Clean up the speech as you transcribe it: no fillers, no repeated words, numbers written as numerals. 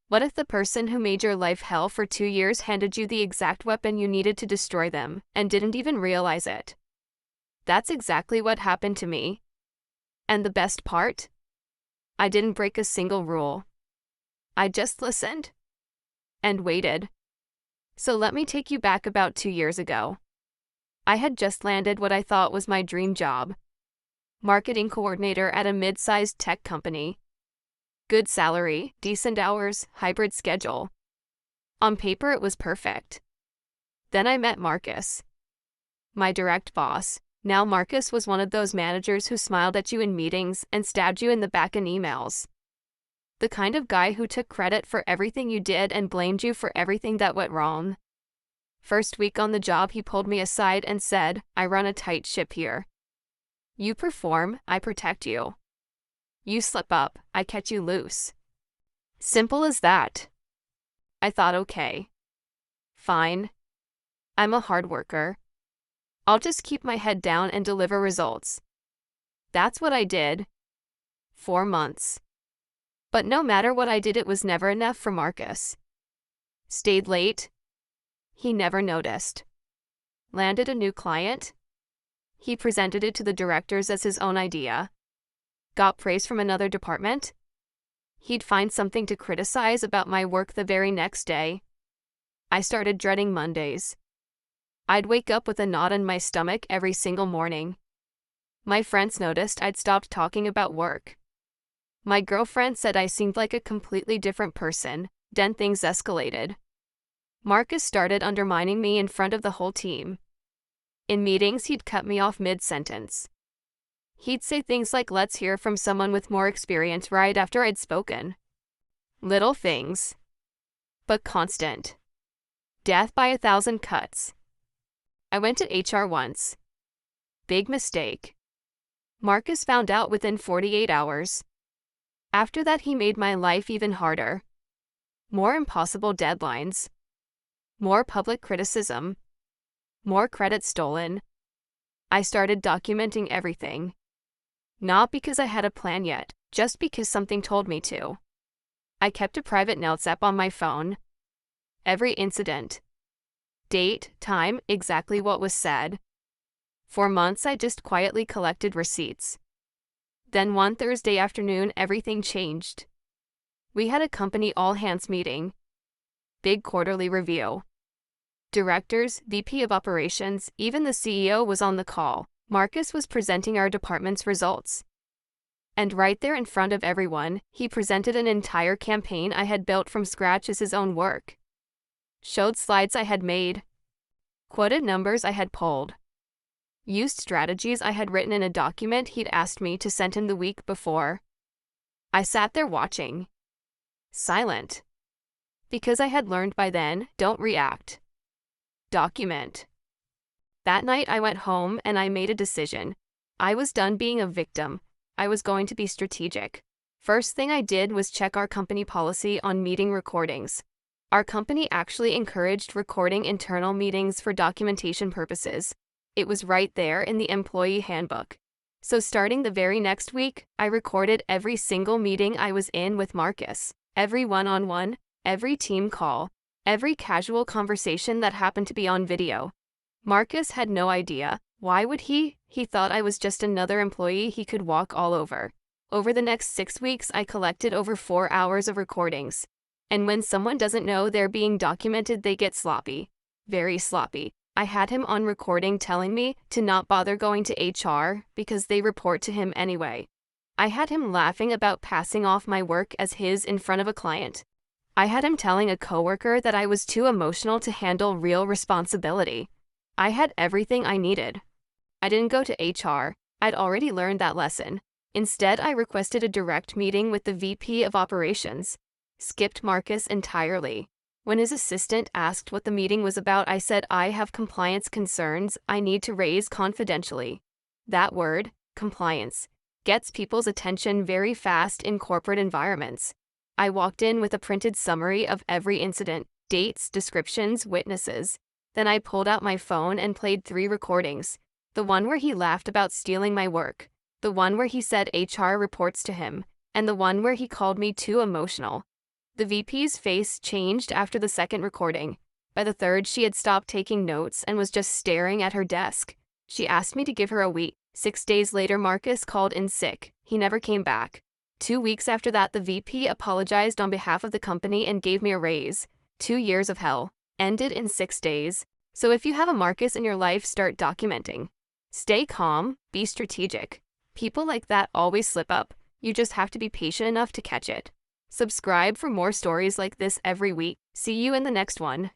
What if the person who made your life hell for 2 years handed you the exact weapon you needed to destroy them and didn't even realize it? That's exactly what happened to me. And the best part? I didn't break a single rule. I just listened and waited. So let me take you back about 2 years ago. I had just landed what I thought was my dream job. Marketing coordinator at a mid-sized tech company. Good salary, decent hours, hybrid schedule. On paper, it was perfect. Then I met Marcus, my direct boss. Now Marcus was one of those managers who smiled at you in meetings and stabbed you in the back in emails. The kind of guy who took credit for everything you did and blamed you for everything that went wrong. First week on the job, he pulled me aside and said, "I run a tight ship here. You perform, I protect you. You slip up, I catch you loose. Simple as that." I thought, okay. Fine. I'm a hard worker. I'll just keep my head down and deliver results. That's what I did. 4 months. But no matter what I did, it was never enough for Marcus. Stayed late. He never noticed. Landed a new client. He presented it to the directors as his own idea. Got praise from another department. He'd find something to criticize about my work the very next day. I started dreading Mondays. I'd wake up with a knot in my stomach every single morning. My friends noticed I'd stopped talking about work. My girlfriend said I seemed like a completely different person. Then things escalated. Marcus started undermining me in front of the whole team. In meetings, he'd cut me off mid-sentence. He'd say things like, "Let's hear from someone with more experience," right after I'd spoken. Little things, but constant. Death by 1,000 cuts. I went to HR once. Big mistake. Marcus found out within 48 hours. After that, he made my life even harder. More impossible deadlines. More public criticism. More credit stolen. I started documenting everything. Not because I had a plan yet, just because something told me to. I kept a private notes app on my phone. Every incident. Date, time, exactly what was said. For months, I just quietly collected receipts. Then one Thursday afternoon, everything changed. We had a company all-hands meeting. Big quarterly review. Directors, VP of operations, even the CEO was on the call. Marcus was presenting our department's results. And right there in front of everyone, he presented an entire campaign I had built from scratch as his own work. Showed slides I had made. Quoted numbers I had pulled. Used strategies I had written in a document he'd asked me to send him the week before. I sat there watching. Silent. Because I had learned by then, don't react. Document. That night I went home and I made a decision. I was done being a victim. I was going to be strategic. First thing I did was check our company policy on meeting recordings. Our company actually encouraged recording internal meetings for documentation purposes. It was right there in the employee handbook. So starting the very next week, I recorded every single meeting I was in with Marcus, every one-on-one, every team call, every casual conversation that happened to be on video. Marcus had no idea. Why would he? He thought I was just another employee he could walk all over. Over the next 6 weeks, I collected over 4 hours of recordings. And when someone doesn't know they're being documented, they get sloppy. Very sloppy. I had him on recording telling me to not bother going to HR because they report to him anyway. I had him laughing about passing off my work as his in front of a client. I had him telling a coworker that I was too emotional to handle real responsibility. I had everything I needed. I didn't go to HR. I'd already learned that lesson. Instead, I requested a direct meeting with the VP of operations. Skipped Marcus entirely. When his assistant asked what the meeting was about, I said, "I have compliance concerns I need to raise confidentially." That word, compliance, gets people's attention very fast in corporate environments. I walked in with a printed summary of every incident, dates, descriptions, witnesses. Then I pulled out my phone and played 3 recordings. The one where he laughed about stealing my work, the one where he said HR reports to him, and the one where he called me too emotional. The VP's face changed after the second recording. By the third, she had stopped taking notes and was just staring at her desk. She asked me to give her a week. 6 days later, Marcus called in sick. He never came back. 2 weeks after that, the VP apologized on behalf of the company and gave me a raise. 2 years of hell ended in 6 days. So if you have a Marcus in your life, start documenting. Stay calm, be strategic. People like that always slip up. You just have to be patient enough to catch it. Subscribe for more stories like this every week. See you in the next one.